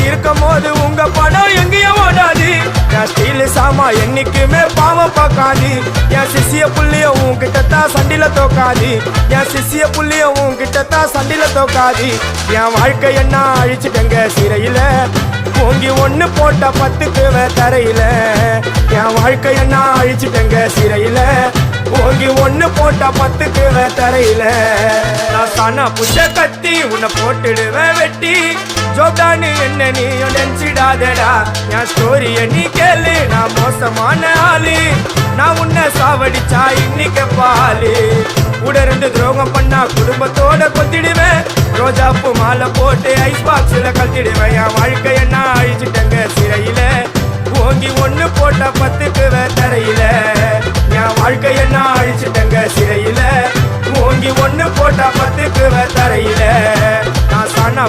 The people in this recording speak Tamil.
இருக்கும் போது உங்க படம் எங்கேயும் ஓடாது. என் ஸ்டீல் சாமா என்னைக்குமே பாவம் பார்க்காது. என் சிசிய புள்ளிய உன்கிட்டத்தான் சண்டில தோக்காது. என் சிசிய புள்ளிய உன்கிட்டத்தான் சண்டில தோக்காது. என் வாழ்க்கை என்ன அழிச்சுட்டங்க சிறையில, ஓங்கி ஒண்ணு போட்ட 10க்கு தரையில. என் வாழ்க்கை என்ன அழிச்சுட்டங்க சிறையில, ஓங்கி ஒண்ணு போட்ட 10க்கு தரையில. நான் சானா புஷ கத்தி உன்னை போட்டுடுவேன் வெட்டி. ஜோப்டானு என்ன நீ நினைச்சிடாதடா. என் ஸ்டோரிய நீ கேளு, நான் மோசமான ஆளு. நான் உன்னை சாவடிச்சா இன்னைக்கு பாலு. உடருந்து துரோகம் பண்ணா குடும்பத்தோட கொத்திடுவேன். ரோஜாப்பு மாலை போட்டு ஐஸ் பாக்ஸ்ல கத்திடுவேன். என் வாழ்க்கை என்ன அழிச்சிட்டங்க சிறையில, ஓங்கி ஒண்ணு போட்ட 10க்கு தரையில. என் வாழ்க்கை என்ன அழிச்சிட்டங்க சிறையில, ஓங்கி ஒண்ணு போட்ட 10க்கு தரையில. நான் சானா